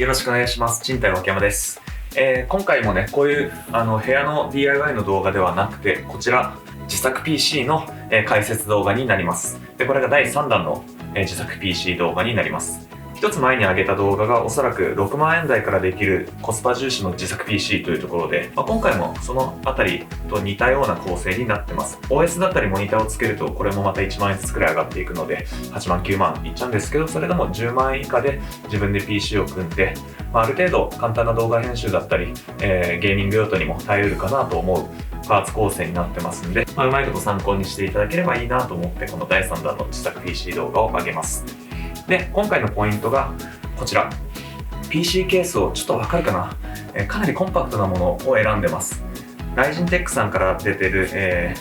よろしくお願いします。賃貸脇山です。今回もね、こういう部屋の DIY の動画ではなくて、こちら自作 PC の、解説動画になります。で、これが第3弾の、自作 PC 動画になります。一つ前に上げた動画がおそらく6万円台からできるコスパ重視の自作 PC というところで、今回もそのあたりと似たような構成になってます。OS だったりモニターをつけるとこれもまた1万円ずつくらい上がっていくので8万9万いっちゃうんですけど、それでも10万円以下で自分で PC を組んで、ある程度簡単な動画編集だったり、ゲーミング用途にも耐えうるかなと思うパーツ構成になってますんで、うまいこと参考にしていただければいいなと思ってこの第3弾の自作 PC 動画を上げます。で、今回のポイントがこちら PC ケースをちょっとわかるかな、かなりコンパクトなものを選んでます。ライジンテックさんから出てる、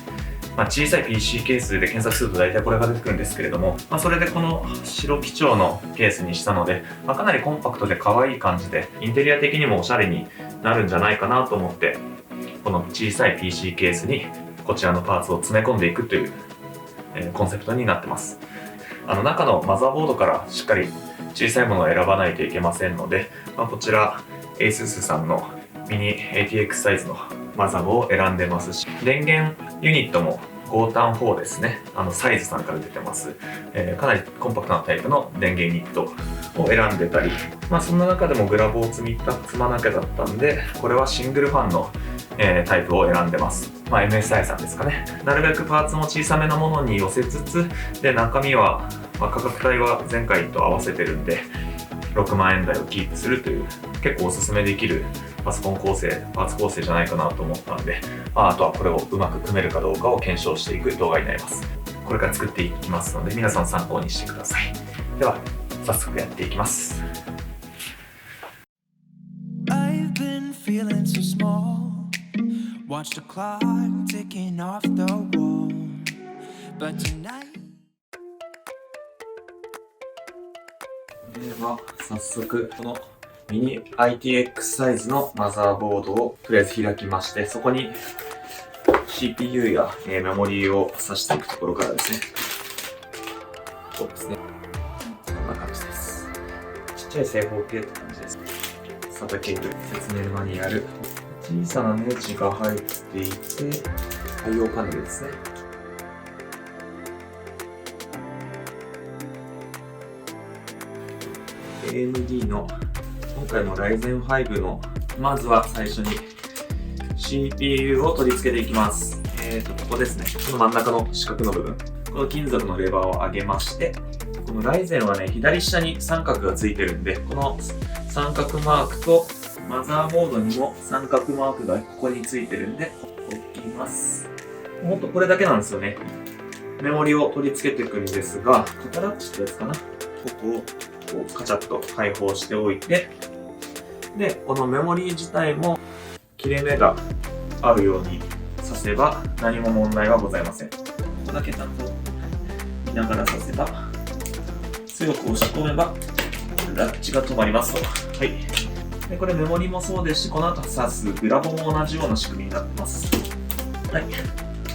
小さい PC ケースで検索すると大体これが出てくるんですけれども、それでこの白基調のケースにしたので、かなりコンパクトで可愛い感じでインテリア的にもおしゃれになるんじゃないかなと思って、この小さい PC ケースにこちらのパーツを詰め込んでいくという、コンセプトになってます。中のマザーボードからしっかり小さいものを選ばないといけませんので、こちら ASUS さんのミニ ATX サイズのマザボを選んでますし、電源ユニットも5ターン4ですね。サイズさんから出てます。かなりコンパクトなタイプの電源ユニットを選んでたり、そんな中でもグラボを積まなきゃだったんで、これはシングルファンの、タイプを選んでます。MSI さんですかね。なるべくパーツも小さめのものに寄せつつ、で、中身は、価格帯は前回と合わせてるんで、6万円台をキープするという結構おすすめできるパソコン構成、パーツ構成じゃないかなと思ったんで、あとはこれをうまく組めるかどうかを検証していく動画になります。これから作っていきますので、皆さん参考にしてください。では、早速やっていきます。I've been feeling so small. Watch the clock ticking off the wall. But tonightでは早速このミニ ITX サイズのマザーボードをとりあえず開きまして、そこに CPU やメモリーを挿していくところからですね。そうですね。こんな感じです。ちっちゃい正方形って感じです。サブケーブル、説明マニュアル、小さなネジが入っていて、対応パネルですね。AMD の今回の Ryzen 5のまずは最初に CPU を取り付けていきます。ここですね。この真ん中の四角の部分。この金属のレバーを上げまして、この Ryzen はね、左下に三角がついてるんで、この三角マークとマザーボードにも三角マークがここについてるんで、置きます。ほんとこれだけなんですよね。メモリを取り付けていくんですが、肩ラッチってやつかな。ここをカチャッと開放しておいて、で、このメモリー自体も切れ目があるようにさせば何も問題はございません。ここだけちゃんと見ながらさせば、強く押し込めばラッチが止まりますと。はい。で、これメモリもそうですし、この後挿すグラボも同じような仕組みになってます。はい。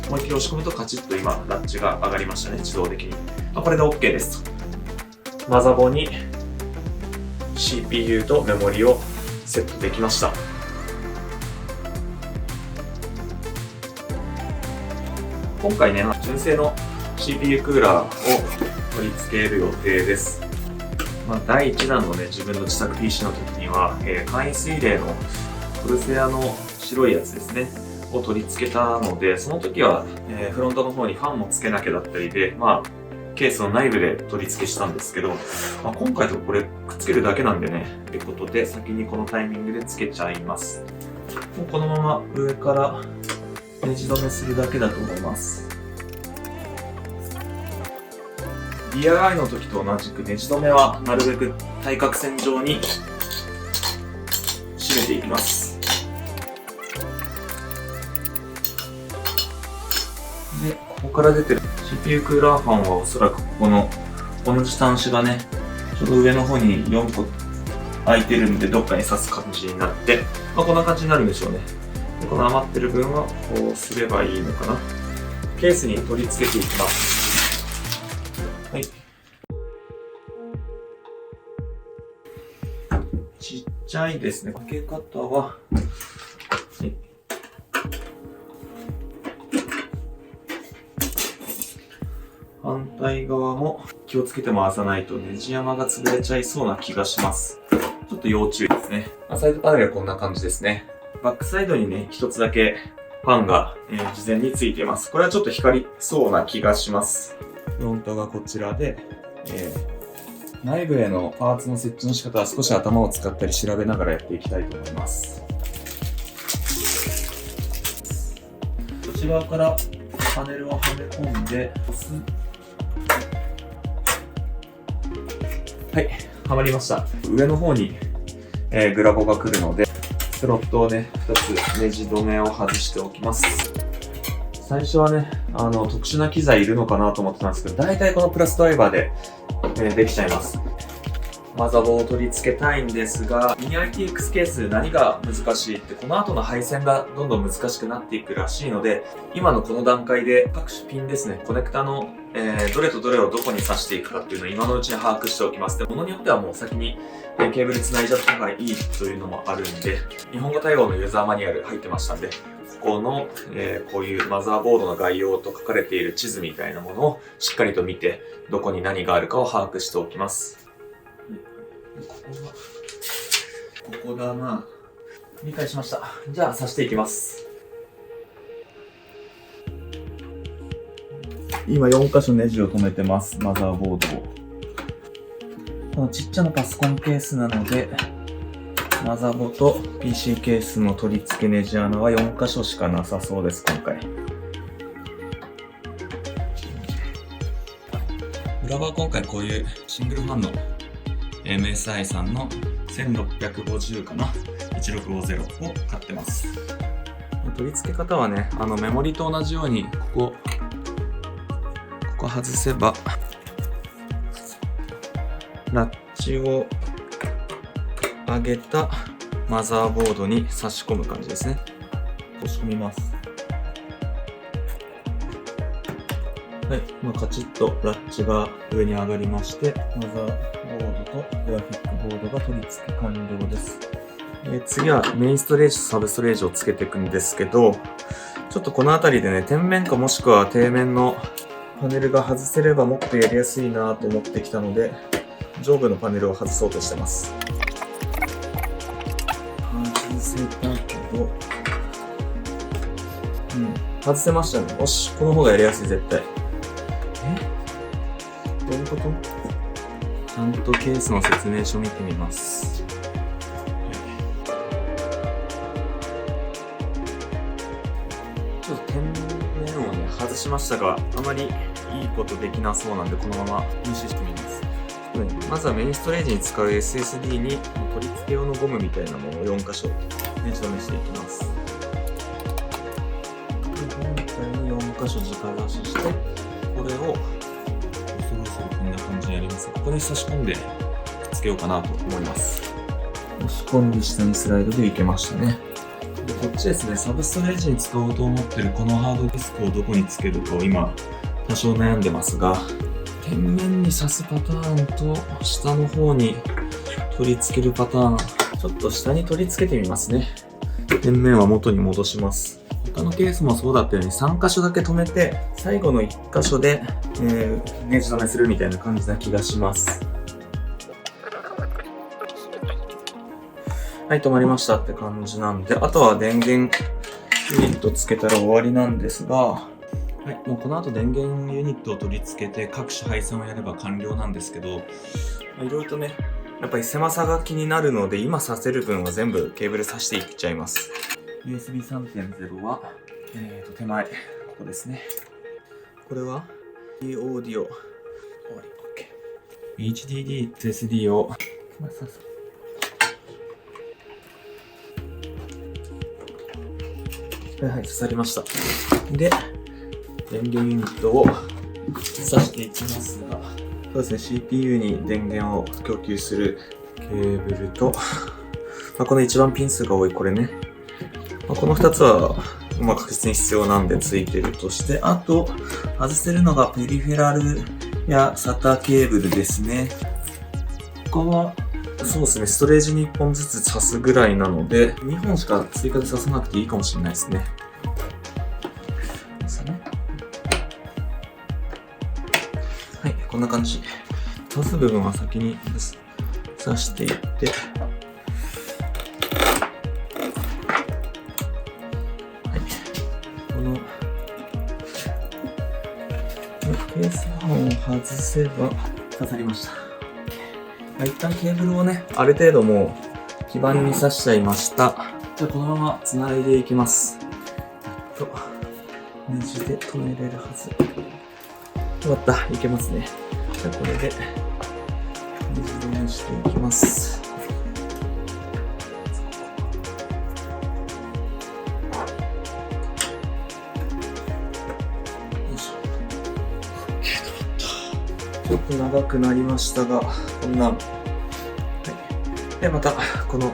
思いっきり押し込むとカチッと今ラッチが上がりましたね、自動的に。これで OK ですと。マザボに CPU とメモリをセットできました。今回ね、純正の CPU クーラーを取り付ける予定です。第1弾のね、自分の自作 PC の時には、簡易水冷のコルセアの白いやつですね、を取り付けたので、その時は、フロントの方にファンもつけなきゃだったりで、ケースの内部で取り付けしたんですけど、今回とこれくっつけるだけなんでね、ってことで先にこのタイミングで付けちゃいます。もうこのまま上からネジ止めするだけだと思います。DIY の時と同じくネジ止めはなるべく対角線上に締めていきます。で、ここから出てる CPU クーラーファンはおそらくこの同じ端子がね、ちょうど上の方に4個空いてるんでどっかに挿す感じになって、こんな感じになるんでしょうね。でこの余ってる分はこうすればいいのかな。ケースに取り付けていきます。はい。ちっちゃいですね。かけ方は、はい、反対側も気をつけて回さないとネジ山が潰れちゃいそうな気がします。ちょっと要注意ですね。サイドパネルはこんな感じですね。バックサイドにね、一つだけファンが、事前についています。これはちょっと光りそうな気がします。フロントがこちらで、内部へのパーツの設置の仕方は少し頭を使ったり調べながらやっていきたいと思います。内側からパネルをはめ込んで押す。はい、はまりました。上の方に、グラボが来るので、スロットをね、2つネジ止めを外しておきます。最初はね、特殊な機材いるのかなと思ってたんですけど、大体このプラスドライバーで、できちゃいます。マザボを取り付けたいんですが、ミニ ITX ケース何が難しいって、この後の配線がどんどん難しくなっていくらしいので、今のこの段階で各種ピンですね、コネクタの、どれとどれをどこに挿していくかっていうのを今のうちに把握しておきます。で、ものによってはもう先にケーブル繋いじゃった方がいいというのもあるんで、日本語対応のユーザーマニュアル入ってましたんで、ここの、こういうマザーボードの概要と書かれている地図みたいなものをしっかりと見て、どこに何があるかを把握しておきます。ここだな。理解しました。じゃあ挿していきます。今4箇所ネジを止めてます。マザーボードを。このちっちゃなパソコンケースなので、マザボと PC ケースの取り付けネジ穴は4箇所しかなさそうです、今回。裏は今回こういうシングルファンの MSI さんの1650かな ?1650 を買ってます。取り付け方はね、メモリと同じように、ここ外せば、ラッチを上げたマザーボードに差し込む感じですね。差し込みます。はい、カチッとラッチが上に上がりまして、マザーボードとグラフィックボードが取り付け完了です。次はメインストレージとサブストレージをつけていくんですけど、ちょっとこの辺りでね、天面かもしくは底面のパネルが外せればもっとやりやすいなと思ってきたので、上部のパネルを外そうとしてます。外せたけど、外せましたね。よし、この方がやりやすい、絶対。どういうこと？ちゃんとケースの説明書見てみます。ちょっと天面をね、外しましたが、あまりいいことできなそうなんで、このまま無視してみます。まずはメインストレージに使う SSD に取り付け用のゴムみたいなものを4箇所ネジ止めしていきます。本体に4箇所直差しして、これをそろそろこんな感じにやりますが、ここに差し込んでくっつけようかなと思います。押し込んで下にスライドでいけましたね。でこっちですね、サブストレージに使おうと思ってるこのハードディスクをどこにつけるかを今多少悩んでますが、天面に刺すパターンと下の方に取り付けるパターン、ちょっと下に取り付けてみますね。天面は元に戻します。他のケースもそうだったように3箇所だけ止めて、最後の1箇所で、ネジ止めするみたいな感じな気がします。はい、止まりましたって感じなんで、あとは電源ユニットつけたら終わりなんですが、はい、もうこの後電源ユニットを取り付けて各種配線をやれば完了なんですけど、いろいろとね、やっぱり狭さが気になるので、今挿せる分は全部ケーブル挿していっちゃいます。USB 3.0 は、手前、ここですね。これは、オーディオ、HDD と SD を、はい、刺さりました。で、電源ユニットを挿していきますが、そうですね、CPU に電源を供給するケーブルと、この一番ピン数が多いこれね。この2つは、確実に必要なんでついてるとして、あと、外せるのがペリフェラルや SATA ケーブルですね。他はそうですね、ストレージに1本ずつ挿すぐらいなので、2本しか追加で挿さなくていいかもしれないですね。はい、こんな感じ。挿す部分は先に挿していって、このケース板を外せば刺さりました。一旦ケーブルをね、ある程度もう基板に刺しちゃいました。じゃあこのまま繋いでいきます。ネジで留めれるはず。よかった、いけますね。じゃあこれでネジ止めしていきます。ちょっと長くなりましたが、こんな、はい。で、また、この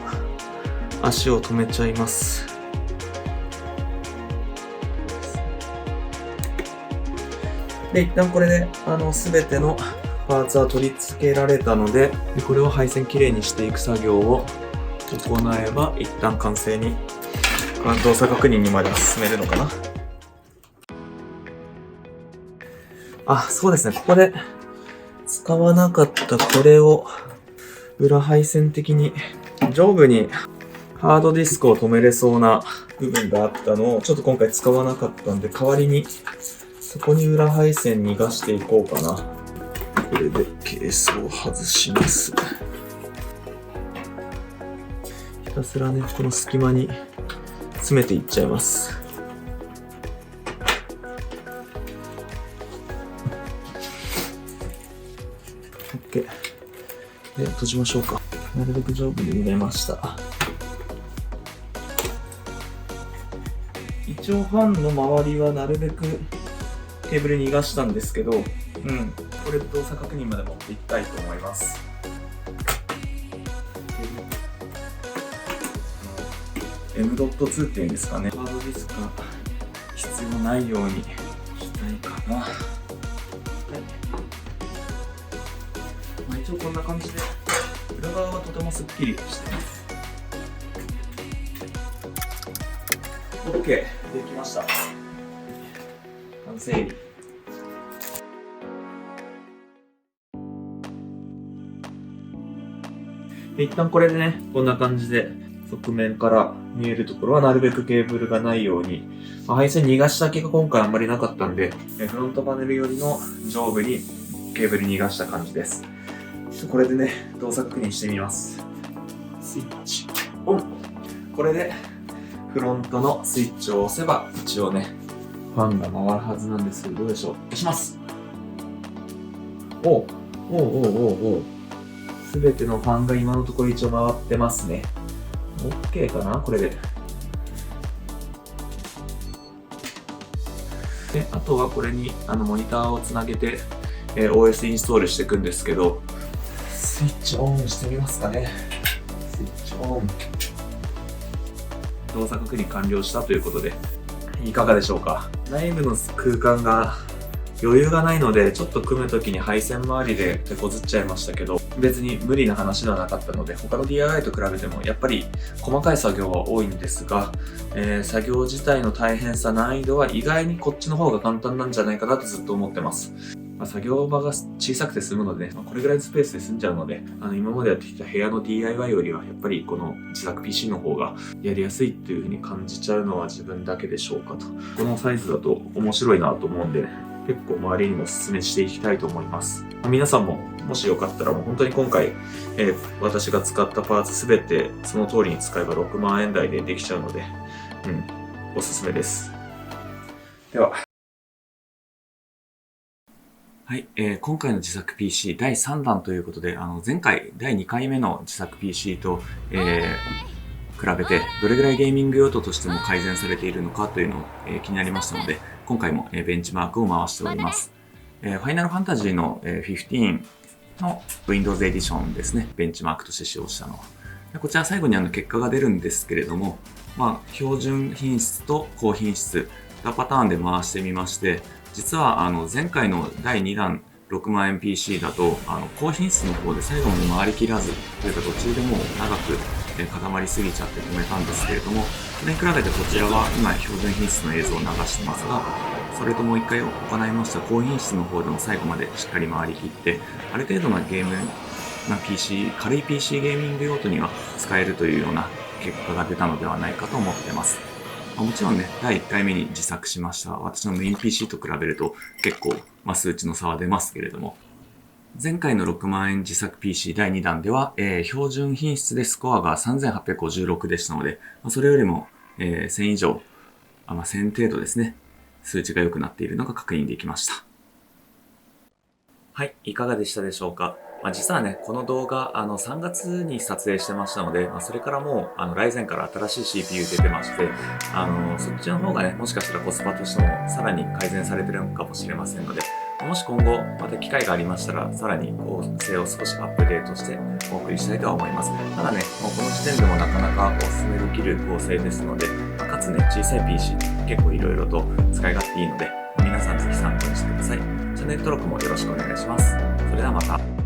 足を止めちゃいます。で、一旦これで、すべてのパーツは取り付けられたので、これを配線きれいにしていく作業を行えば、一旦完成に、動作確認にまでは進めるのかな。そうですね、ここで、使わなかったこれを裏配線的に上部にハードディスクを止めれそうな部分があったのをちょっと今回使わなかったんで、代わりにそこに裏配線逃がしていこうかな。これでケースを外します。ひたすらね、この隙間に詰めていっちゃいます。OK。で、閉じましょうか。なるべく上部に入れました。一応ファンの周りはなるべくケーブルに逃がしたんですけど、これで動作確認まで持っていきたいと思います。M.2 っていうんですかね。ハードディスクが必要ないようにしたいかな。一応こんな感じで、裏側はとてもすっきりしています。OK、できました。完成。で、一旦これでね、こんな感じで側面から見えるところはなるべくケーブルがないように、配線逃がしだけが今回あんまりなかったんで、フロントパネルよりの上部にケーブル逃がした感じです。これでね、動作確認してみます。スイッチオン。これでフロントのスイッチを押せば一応ね、ファンが回るはずなんですけど、どうでしょう。押します。すべてのファンが今のところ一応回ってますね。OK かなこれで。で、あとはこれにモニターをつなげて、OS インストールしていくんですけど、スイッチオンしてみますかね。スイッチオン。動作確認完了したということで、いかがでしょうか。内部の空間が余裕がないので、ちょっと組むときに配線周りで手こずっちゃいましたけど、別に無理な話ではなかったので、他の DIY と比べてもやっぱり細かい作業は多いんですが、作業自体の大変さ、難易度は意外にこっちの方が簡単なんじゃないかなとずっと思ってます。作業場が小さくて済むので、これぐらいのスペースで済んじゃうので、今までやってきた部屋の DIY よりは、やっぱりこの自作 PC の方がやりやすいっていう風に感じちゃうのは自分だけでしょうかと。このサイズだと面白いなと思うんで、結構周りにもお勧めしていきたいと思います。皆さんももしよかったらもう本当に今回、私が使ったパーツすべてその通りに使えば6万円台でできちゃうので、おすすめです。では。はい、今回の自作 PC 第3弾ということで、前回第2回目の自作 PC と、比べてどれぐらいゲーミング用途としても改善されているのかというのを、気になりましたので、今回も、ベンチマークを回しております。ファイナルファンタジーの、15の Windows エディションですね、ベンチマークとして使用したのは。こちら最後に結果が出るんですけれども、標準品質と高品質2パターンで回してみまして、実は前回の第2弾6万円 PC だと、高品質の方で最後まで回りきらず、というか途中でもう長く固まりすぎちゃって止めたんですけれども、それに比べてこちらは今標準品質の映像を流してますが、それともう一回行いました高品質の方でも最後までしっかり回りきって、ある程度のゲーム、PC、軽い PC ゲーミング用途には使えるというような結果が出たのではないかと思っています。もちろんね、第1回目に自作しました私のメイン PC と比べると結構、数値の差は出ますけれども、前回の6万円自作 PC 第2弾では、標準品質でスコアが3856でしたので、それよりも、1000以上、1000程度ですね、数値が良くなっているのが確認できました。はい、いかがでしたでしょうか。実はね、この動画、3月に撮影してましたので、それからもう、ライゼンから新しい CPU 出てまして、そっちの方がね、もしかしたらコスパとしてもさらに改善されてるのかもしれませんので、もし今後、また機会がありましたら、さらに構成を少しアップデートしてお送りしたいとは思います。ただね、もうこの時点でもなかなかお勧めできる構成ですので、かつね、小さい PC、結構いろいろと使い勝手いいので、皆さんぜひ参考にしてください。チャンネル登録もよろしくお願いします。それではまた。